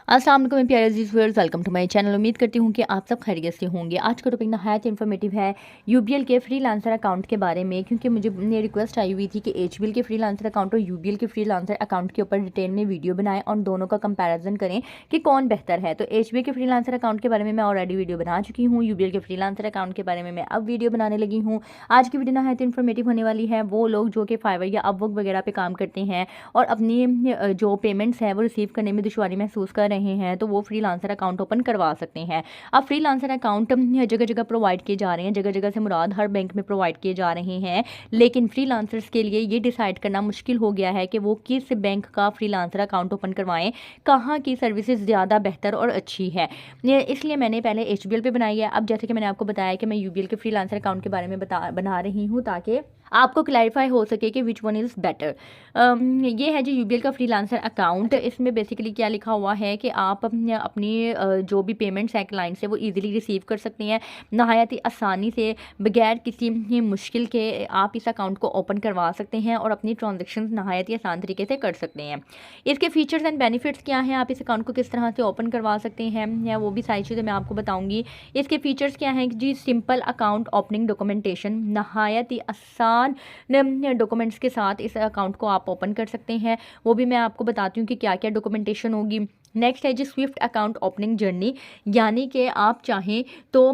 अस्सलाम वालेकुम मेरे प्यारे अजीज viewers, welcome to my channel. उम्मीद करती हूँ कि आप सब खैरियत से होंगे। आज का टॉपिक नहायत इन्फॉर्मेटिव है यूबीएल के फ्रीलांसर अकाउंट के बारे में, क्योंकि मुझे रिक्वेस्ट आई हुई थी कि एचबीएल के फ्रीलांसर अकाउंट और यूबीएल के फ्रीलांसर अकाउंट के ऊपर डिटेल में वीडियो बनाएं और दोनों का कंपैरिजन करें कि कौन बेहतर है। तो एचबीएल के फ्रीलांसर अकाउंट के बारे में मैं ऑलरेडी वीडियो बना चुकी हूँ, यूबीएल के फ्रीलांसर अकाउंट के बारे में मैं अब वीडियो बनाने लगी हूँ। आज की वीडियो नहायत इन्फॉर्मेटिव होने वाली है। वो लोग जो कि फाइवर या अपवर्क वगैरह पे काम करते हैं और अपनी जो पेमेंट्स है वो रिसीव करने में दुश्वारी महसूस कर रहे हैं, तो वो फ्रीलांसर अकाउंट ओपन करवा सकते हैं। अब फ्रीलांसर अकाउंट जगह जगह प्रोवाइड किए जा रहे हैं, जगह जगह से मुराद हर बैंक में प्रोवाइड किए जा रहे हैं, लेकिन फ्रीलांसर्स के लिए ये डिसाइड करना मुश्किल हो गया है कि वो किस बैंक का फ्रीलांसर अकाउंट ओपन करवाएं, कहाँ की सर्विसेज ज़्यादा बेहतर और अच्छी है। इसलिए मैंने पहले एचबीएल पे बनाई है। अब जैसे कि मैंने आपको बताया कि मैं यूबीएल के फ्रीलांसर अकाउंट के बारे में बना रही हूँ ताकि आपको क्लैरिफाई हो सके कि विच वन इज़ बेटर। ये है जी यूबीएल का फ्रीलांसर अकाउंट। इसमें बेसिकली क्या लिखा हुआ है कि आप अपनी जो भी पेमेंट्स है क्लाइंट से वो इजीली रिसीव कर सकते हैं, नहायत ही आसानी से, बगैर किसी मुश्किल के आप इस अकाउंट को ओपन करवा सकते हैं और अपनी ट्रांजेक्शन नहायत ही आसान तरीके से कर सकते हैं। इसके फीचर्स एंड बेनिफिट्स क्या हैं, आप इस अकाउंट को किस तरह से ओपन करवा सकते हैं, या वो भी सारी चीज़ें मैं आपको बताऊँगी। इसके फीचर्स क्या हैं जी, सिंपल अकाउंट ओपनिंग डॉक्यूमेंटेशन, नहायत ही आसान डॉक्यूमेंट्स के साथ इस अकाउंट को आप ओपन कर सकते हैं। वो भी मैं आपको बताती हूँ कि क्या क्या डॉक्यूमेंटेशन होगी। नेक्स्ट है जी स्विफ्ट अकाउंट ओपनिंग जर्नी, यानी कि आप चाहें तो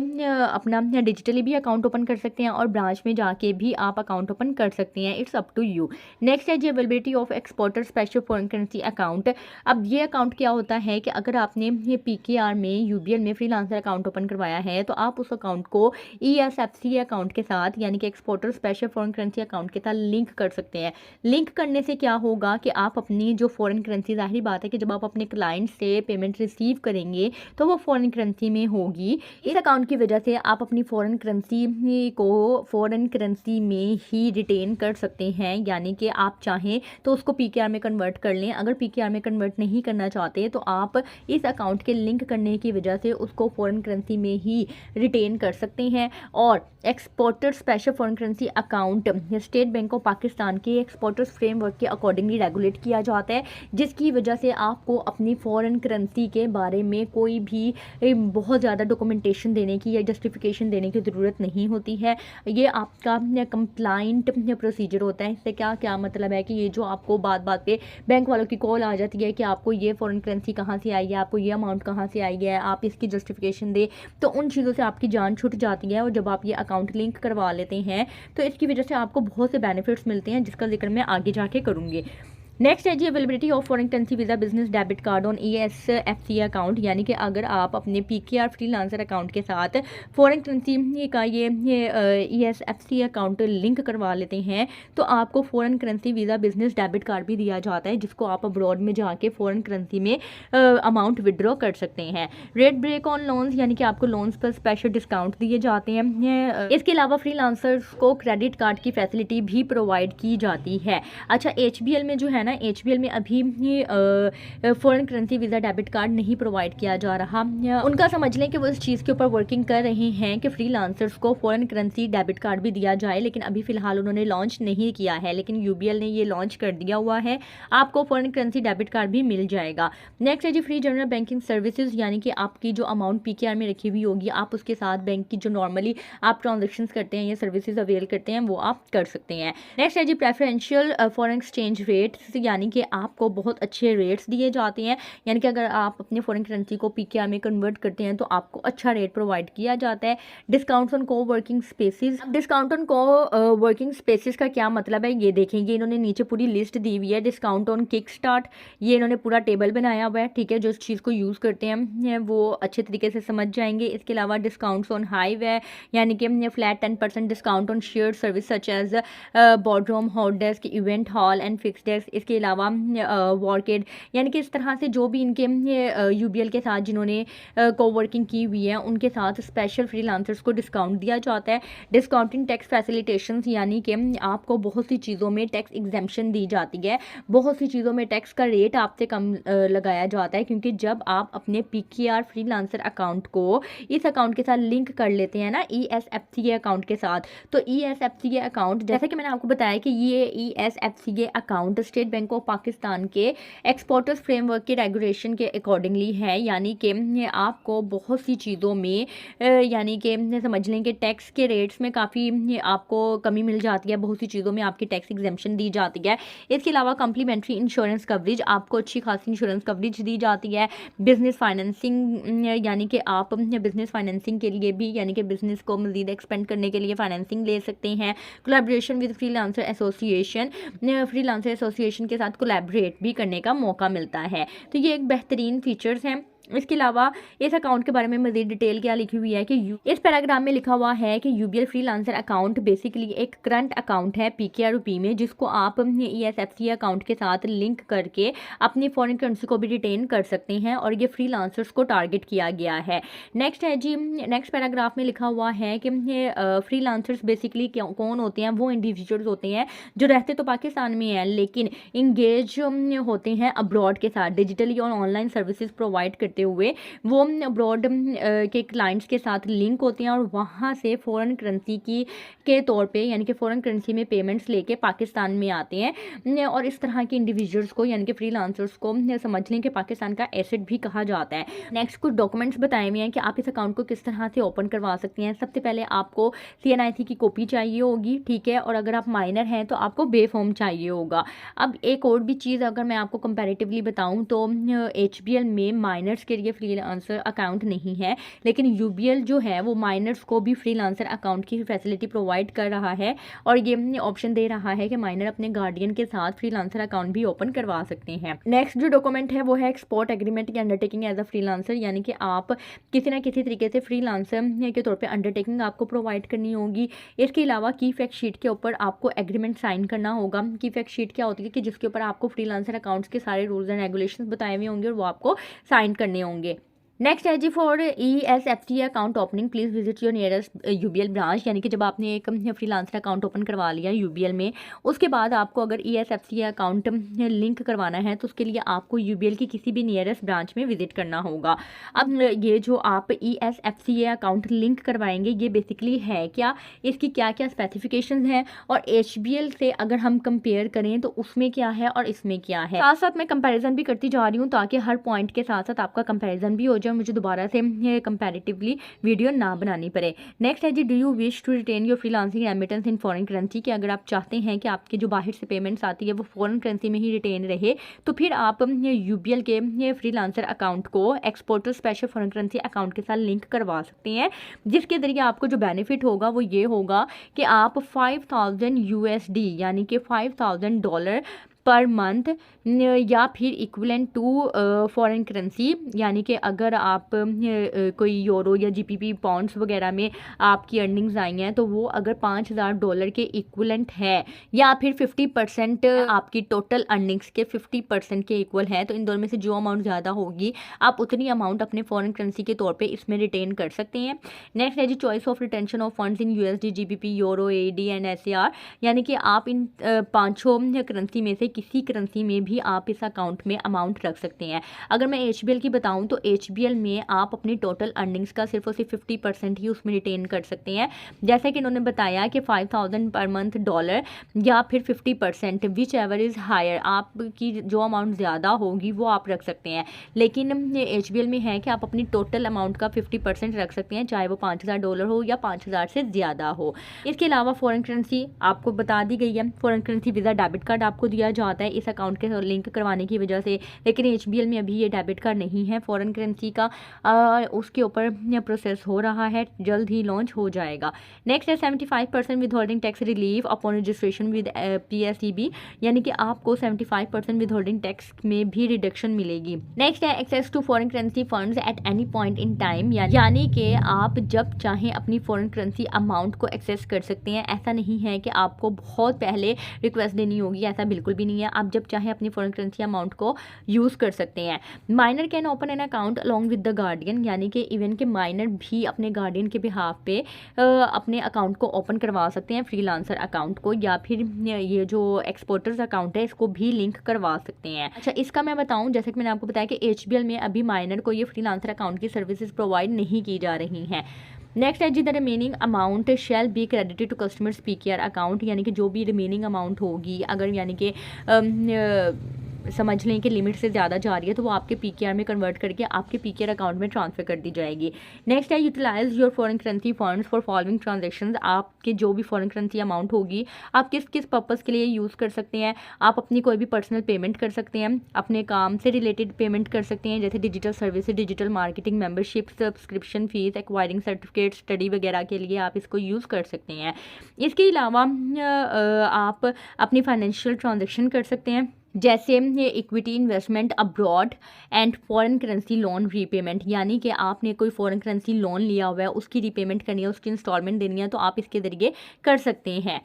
अपना डिजिटली भी अकाउंट ओपन कर सकते हैं और ब्रांच में जाके भी आप अकाउंट ओपन कर सकते हैं। It's up to you. Next है जी availability of exporter special foreign currency account. अब ये अकाउंट क्या होता है कि अगर आपने ये पीकेआर में यूबीएल में फ्रीलांसर अकाउंट ओपन करवाया है तो आप उस अकाउंट को ईएसएफसी अकाउंट के साथ, यानी कि exporter special foreign currency account के साथ लिंक कर सकते हैं। लिंक करने से क्या होगा कि आप अपनी जो फॉरेन करेंसी, जाहिर बात है कि जब आप अपने क्लाइंट से पेमेंट रिसीव करेंगे तो वो फॉरेन करेंसी में होगी। इस अकाउंट की वजह से आप अपनी फॉरेन करेंसी को फॉरेन करेंसी में ही रिटेन कर सकते हैं, यानी कि आप चाहें तो उसको पीकेआर में कन्वर्ट कर लें। अगर पीकेआर में कन्वर्ट नहीं करना चाहते तो आप इस अकाउंट के लिंक करने की वजह से उसको फॉरेन करेंसी में ही रिटेन कर सकते हैं। और exporter special foreign currency account State Bank of Pakistan के एक्सपोर्टर्स फ्रेमवर्क के अकॉर्डिंगली रेगुलेट किया जाता है, जिसकी वजह से आपको अपनी फॉरेन करेंसी के बारे में कोई भी बहुत ज़्यादा डॉक्यूमेंटेशन देने की या जस्टिफिकेशन देने की ज़रूरत नहीं होती है। ये आपका कंप्लाइंट प्रोसीजर होता है। इससे क्या क्या मतलब है कि ये जो आपको बात बात पे बैंक वालों की कॉल आ जाती है कि आपको ये फॉरेन करेंसी कहाँ से आई है, आपको ये अमाउंट कहाँ से आई है, आप इसकी जस्टिफिकेशन दे, तो उन चीज़ों से आपकी जान छूट जाती है। और जब आप ये अकाउंट लिंक करवा लेते हैं तो इसकी वजह से आपको बहुत से बेनिफिट्स मिलते हैं, जिसका जिक्र मैं आगे जाके करूँगी। नेक्स्ट है जी availability of foreign currency visa business debit card on ESFC account, यानी कि अगर आप अपने पीकेआर फ्रीलांसर अकाउंट के साथ फॉरेन करेंसी का ये ईएसएफसी अकाउंट लिंक करवा लेते हैं तो आपको foreign currency visa business debit card भी दिया जाता है, जिसको आप अब्रॉड में जाके फॉरेन करेंसी में अमाउंट विड्रॉ कर सकते हैं। रेट ब्रेक ऑन लोन्स, यानी कि आपको लोन्स पर स्पेशल डिस्काउंट दिए जाते हैं। इसके अलावा फ्रीलांसर्स को क्रेडिट कार्ड की फैसिलिटी भी प्रोवाइड की जाती है। अच्छा, एचबीएल में जो है ना, एचबीएल में अभी foreign currency visa debit card नहीं प्रोवाइड किया जा रहा। उनका समझ लें कि वो इस चीज़ के ऊपर वर्किंग कर रहे हैं कि फ्रीलांसर्स को फॉरेन करेंसी डेबिट कार्ड भी दिया जाए, लेकिन अभी फ़िलहाल उन्होंने लॉन्च नहीं किया है। लेकिन यूबीएल ने ये लॉन्च कर दिया हुआ है, आपको फॉरेन करेंसी डेबिट कार्ड भी मिल जाएगा। नेक्स्ट है जी फ्री जनरल बैंकिंग सर्विसेज, यानी कि आपकी जो अमाउंट पीकेआर में रखी हुई होगी आप उसके साथ बैंक की जो नॉर्मली आप ट्रांजेक्शन करते हैं या सर्विसेज अवेल करते हैं वो आप कर सकते हैं। नेक्स्ट है जी प्रेफरेंशियल फॉरेन एक्सचेंज रेट्स, यानी कि आपको बहुत अच्छे रेट्स दिए जाते हैं, यानी कि अगर आप अपने फॉरेन करेंसी को पीकेआर में कन्वर्ट करते हैं तो आपको अच्छा रेट प्रोवाइड किया जाता है। डिस्काउंट्स ऑन को वर्किंग स्पेसेस, डिस्काउंट ऑन को वर्किंग स्पेसेस का क्या मतलब है ये देखेंगे। इन्होंने नीचे पूरी लिस्ट दी हुई है। डिस्काउंट ऑन किक स्टार्ट, ये इन्होंने पूरा टेबल बनाया हुआ है, ठीक है। जो इस चीज़ को यूज़ करते हैं वो अच्छे तरीके से समझ जाएंगे। इसके अलावा डिस्काउंट्स ऑन हाईवे, यानी कि flat 10% discount on share service such as boardroom, hot desk, event hall and fix desk. इसके अलावा वॉरकेड, यानी कि इस तरह से जो भी इनके यूबीएल के साथ जिन्होंने कोवर्किंग की हुई है उनके साथ स्पेशल फ्रीलांसर्स को डिस्काउंट दिया जाता है। डिस्काउंटिंग टैक्स फैसिलिटेशंस, यानी कि आपको बहुत सी चीज़ों में टैक्स एग्जेम्पशन दी जाती है, बहुत सी चीज़ों में टैक्स का रेट आपसे कम लगाया जाता है, क्योंकि जब आप अपने पीकेआर फ्रीलांसर अकाउंट को इस अकाउंट के साथ लिंक कर लेते हैं ना ईएसएफसी अकाउंट के साथ, तो ईएसएफसी अकाउंट, जैसा कि मैंने आपको बताया कि ये ESFC account State Bank of Pakistan के एक्सपोर्टर्स फ्रेमवर्क के रेगुलेशन के अकॉर्डिंगली है, यानी कि आपको बहुत सी चीज़ों में यानी कि समझ लें कि टैक्स के रेट्स में काफ़ी आपको कमी मिल जाती है, बहुत सी चीज़ों में आपकी टैक्स एग्जेम्पशन दी जाती है। इसके अलावा कम्प्लीमेंट्री इंश्योरेंस कवरेज, आपको अच्छी खासी इंश्योरेंस कवरेज दी जाती है। बिजनेस फाइनेंसिंग, यानी कि आप बिजनेस फाइनेंसिंग के लिए भी, यानी कि बिजनेस को मज़ीद एक्सपेंड करने के लिए फाइनेंसिंग ले सकते हैं। Collaboration with freelancer association, freelancer association के साथ कोलैबोरेट भी करने का मौका मिलता है। तो ये एक बेहतरीन फीचर्स हैं। इसके अलावा इस अकाउंट के बारे में मज़ीद डिटेल क्या लिखी हुई है कि इस पैराग्राफ में लिखा हुआ है कि यूबीएल फ्रीलांसर अकाउंट बेसिकली एक करंट अकाउंट है पीकेआरपी में, जिसको आप ईएसएफसी अकाउंट के साथ लिंक करके अपनी फॉरेन करेंसी को भी रिटेन कर सकते हैं, और ये फ्रीलांसर्स को टारगेट किया गया है। नेक्स्ट है जी, नेक्स्ट पैराग्राफ में लिखा हुआ है कि फ्रीलांसर्स बेसिकली कौन होते हैं। वो इंडिविजुअल्स होते हैं जो रहते तो पाकिस्तान में हैं लेकिन इंगेज होते हैं अब्रॉड के साथ, डिजिटली और ऑनलाइन सर्विसेज प्रोवाइड करते हुए वो अब्रॉड के क्लाइंट्स के साथ लिंक होते हैं और वहाँ से फॉरेन करेंसी के तौर पे, यानी कि फॉरेन करेंसी में पेमेंट्स लेके पाकिस्तान में आते हैं। और इस तरह के इंडिविजुअल्स को, यानी कि फ्रीलांसर्स को समझ लें कि पाकिस्तान का एसेट भी कहा जाता है। नेक्स्ट कुछ डॉक्यूमेंट्स बताए हुए हैं कि आप इस अकाउंट को किस तरह से ओपन करवा सकते हैं। सबसे पहले आपको CNIC की कॉपी चाहिए होगी, ठीक है, और अगर आप माइनर हैं तो आपको बे फॉर्म चाहिए होगा। अब एक और भी चीज़ अगर मैं आपको कंपैरेटिवली बताऊं तो HBL में माइनर्स के लिए फ्रीलांसर अकाउंट नहीं है, लेकिन UBL जो है वो माइनर्स को भी फ्रीलांसर अकाउंट की फैसिलिटी प्रोवाइड कर रहा है, और ये ऑप्शन दे रहा है कि माइनर अपने गार्डियन के साथ फ्रीलांसर अकाउंट भी ओपन करवा सकते हैं। नेक्स्ट जो डॉक्यूमेंट है वो है एक्सपोर्ट एग्रीमेंट की अंडरटेकिंग एज अ फ्रीलांसर, यानी कि आप किसी ना किसी तरीके से फ्रीलांसर के तौर पे अंडरटेकिंग आपको प्रोवाइड करनी होगी। इसके अलावा की फैक्ट शीट के ऊपर आपको एग्रीमेंट साइन करना होगा। की फैक्ट शीट क्या होती है कि जिसके ऊपर आपको फ्रीलांसर अकाउंट्स के सारे रूल्स एंड रेगुलेशंस बताए हुए होंगे और वो आपको साइन करने होंगे। नेक्स्ट है जी, for ESFC account opening please visit your nearest UBL branch, यानी कि जब आपने एक फ्रीलांसर अकाउंट ओपन करवा लिया UBL में, उसके बाद आपको अगर ESFC अकाउंट लिंक करवाना है तो उसके लिए आपको UBL की किसी भी नियरेस्ट ब्रांच में विजिट करना होगा। अब ये जो आप ESFC अकाउंट लिंक करवाएंगे ये बेसिकली है क्या, इसकी क्या क्या स्पेसिफिकेशन हैं, और HBL से अगर हम कंपेयर करें तो उसमें क्या है और इसमें क्या है। साथ साथ मैं कंपेरिजन भी करती जा रही हूँ ताकि हर पॉइंट के साथ साथ आपका कंपेरिजन भी हो जाए, मुझे दोबारा से कंपैरेटिवली वीडियो ना बनानी पड़े। नेक्स्ट है जी, do you wish to retain your freelancing remittance in foreign currency, कि अगर आप चाहते हैं कि आपके जो बाहर से पेमेंट्स आती है वो फॉरेन करेंसी में ही रिटेन रहे, तो फिर आप UBL के फ्रीलांसर अकाउंट को exporter special foreign currency account के साथ लिंक करवा सकते हैं, जिसके जरिए आपको जो बेनिफिट होगा वो ये होगा कि आप 5000 USD यानी कि $5000 पर मंथ या फिर इक्विवेलेंट टू फॉरेन करेंसी, यानी कि अगर आप कोई यूरो या GBP पाउंड्स वगैरह में आपकी अर्निंग्स आई हैं तो वो अगर $5000 के इक्विवेलेंट है या फिर 50% आपकी टोटल अर्निंग्स के 50% के इक्वल है, तो इन दोनों में से जो अमाउंट ज़्यादा होगी आप उतनी अमाउंट अपने फॉरेन करेंसी के तौर पे इसमें रिटेन कर सकते हैं। नेक्स्ट है जी, choice of retention of funds in USD, GBP, euro, AED and SAR, यानी कि आप इन पाँचों करेंसी में से किसी करेंसी में भी आप इस अकाउंट में अमाउंट रख सकते हैं। अगर मैं HBL की बताऊं तो HBL में आप अपनी टोटल अर्निंग्स का सिर्फ और सिर्फ 50% ही उसमें रिटेन कर सकते हैं, जैसा कि इन्होंने बताया कि 5000 पर मंथ डॉलर या फिर 50%, विच एवर इज़ हायर, आपकी जो अमाउंट ज़्यादा होगी वो आप रख सकते हैं। लेकिन HBL में है कि आप अपनी टोटल अमाउंट का 50% रख सकते हैं, चाहे वो $5000 हो या 5000 से ज़्यादा हो। इसके अलावा फॉरेन करेंसी आपको बता दी गई है, foreign currency visa debit card आपको दिया जाता है इस अकाउंट के लिंक करवाने की वजह से, लेकिन HBL में अभी ये डेबिट कार्ड नहीं है फॉरेन करेंसी का, उसके ऊपर प्रोसेस हो रहा है, जल्द ही लॉन्च हो जाएगा। नेक्स्ट है 75% with holding tax relief upon registration with PSEB, यानी कि आपको 75% विद होल्डिंग टैक्स में भी रिडक्शन मिलेगी। नेक्स्ट है access to foreign currency funds at any point in time, यानी कि आप जब चाहें अपनी फॉरेन करेंसी अमाउंट को एक्सेस कर सकते हैं। ऐसा नहीं है कि आपको बहुत पहले रिक्वेस्ट देनी होगी, ऐसा बिल्कुल भी नहीं है, आप जब चाहें अपनी फॉरेन करेंसी अमाउंट को यूज़ कर सकते हैं। Minor can open an account along with the guardian, यानी कि इवन के माइनर भी अपने गार्डियन के बिहाफ पे अपने अकाउंट को ओपन करवा सकते हैं, फ्रीलांसर अकाउंट को, या फिर ये जो एक्सपोर्टर्स अकाउंट है इसको भी लिंक करवा सकते हैं। अच्छा, इसका मैं बताऊं, जैसे कि मैंने आपको बताया कि HBL में अभी माइनर को ये फ्रीलांसर अकाउंट की सर्विसेज प्रोवाइड नहीं की जा रही हैं। नेक्स्ट है जी, the remaining amount shall be credited to customers PKR account, यानी कि जो भी रिमेनिंग अमाउंट होगी, अगर यानी कि समझ लें कि लिमिट से ज़्यादा जा रही है तो वो आपके पीकेआर में कन्वर्ट करके आपके पीकेआर अकाउंट में ट्रांसफ़र कर दी जाएगी। नेक्स्ट है, utilise your foreign currency funds for following transactions, आपके जो भी फॉरेन करेंसी अमाउंट होगी आप किस किस पर्पज़ के लिए यूज़ कर सकते हैं। आप अपनी कोई भी पर्सनल पेमेंट कर सकते हैं, अपने काम से रिलेटेड पेमेंट कर सकते हैं, जैसे digital services, digital marketing, membership, subscription fees, acquiring certificate, study वगैरह के लिए आप इसको यूज़ कर सकते हैं। इसके अलावा आप अपनी फाइनेंशियल ट्रांजेक्शन कर सकते हैं, जैसे ये equity investment abroad and foreign currency loan repayment, यानी कि आपने कोई फॉरेन करेंसी लोन लिया हुआ है, उसकी रीपेमेंट करनी है, उसकी इंस्टॉलमेंट देनी है, तो आप इसके ज़रिए कर सकते हैं।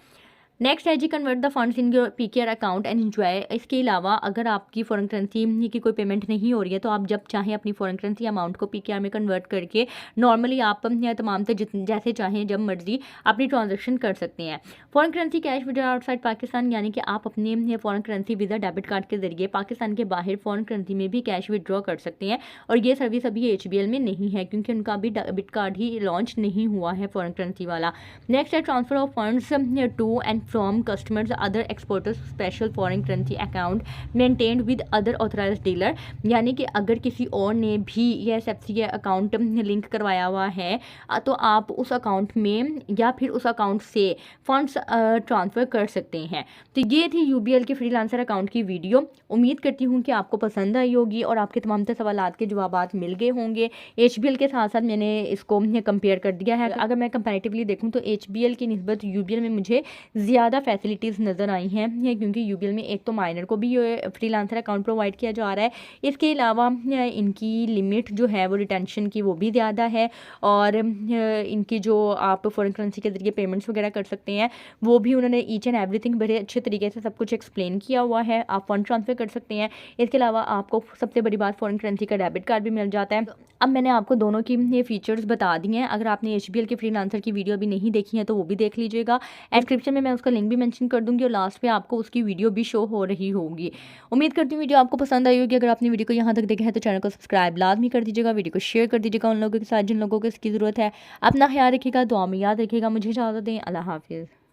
नेक्स्ट है जी, convert the funds in your PKR account and enjoy. इसके अलावा अगर आपकी फॉरेन करेंसी की कोई पेमेंट नहीं हो रही है तो आप जब चाहें अपनी फॉरेन करेंसी अमाउंट को पीकेआर में कन्वर्ट करके नॉर्मली आप तमाम जैसे चाहें जब मर्जी अपनी ट्रांजेक्शन कर सकते हैं। Foreign currency cash withdraw outside Pakistan, यानी कि आप अपने foreign currency visa debit card के जरिए पाकिस्तान के बाहर फॉरेन करेंसी में भी कैश विड्रॉ कर सकते हैं, और ये सर्विस अभी HBL में नहीं है क्योंकि उनका अभी डेबिट कार्ड ही लॉन्च नहीं हुआ है फॉरेन करेंसी वाला। नेक्स्ट है, transfer of funds to and from customers other exporters special foreign currency account maintained with other authorised dealer, यानी कि अगर किसी और ने भी ये SFC अकाउंट लिंक करवाया हुआ है तो आप उस अकाउंट में या फिर उस अकाउंट से फंड्स ट्रांसफ़र कर सकते हैं। तो ये थी UBL के फ्रीलांसर अकाउंट की वीडियो। उम्मीद करती हूँ कि आपको पसंद आई होगी और आपके तमाम सवालात के जवाबात मिल गए होंगे। HBL के साथ साथ मैंने इसको कंपेयर कर दिया है। अगर मैं कंपैरेटिवली देखूँ तो HBL की निस्बत UBL में मुझे ज़्यादा फैसिलिटीज़ नज़र आई हैं, क्योंकि UBL में एक तो माइनर को भी फ्रीलांसर अकाउंट प्रोवाइड किया जा रहा है, इसके अलावा इनकी लिमिट जो है वो रिटेंशन की वो भी ज़्यादा है, और इनकी जो आप फॉरेन करेंसी के ज़रिए पेमेंट्स वगैरह कर सकते हैं वो भी उन्होंने ईच एंड एवरीथिंग बड़े अच्छे तरीके से सब कुछ एक्सप्लेन किया हुआ है। आप फंड ट्रांसफ़र कर सकते हैं, इसके अलावा आपको सबसे बड़ी बात फॉरेन करेंसी का डेबिट कार्ड भी मिल जाता है। अब मैंने आपको दोनों की ये फीचर्स बता दिए हैं। अगर आपने HBL के फ्रीलांसर की वीडियो अभी नहीं देखी है तो वो भी देख लीजिएगा। डिस्क्रिप्शन में मैं उसका लिंक भी मेंशन कर दूंगी और लास्ट पे आपको उसकी वीडियो भी शो हो रही होगी। उम्मीद करती हूँ वीडियो आपको पसंद आई होगी। अगर आपने वीडियो को यहाँ तक देखा है तो चैनल को सब्सक्राइब लाजमी कर दीजिएगा, वीडियो को शेयर कर दीजिएगा उन लोगों के साथ जिन लोगों को इसकी ज़रूरत है। अपना ख्याल रखिएगा, दुआ में याद रखिएगा। मुझे इजाज़त दें, अल्लाह हाफिज़।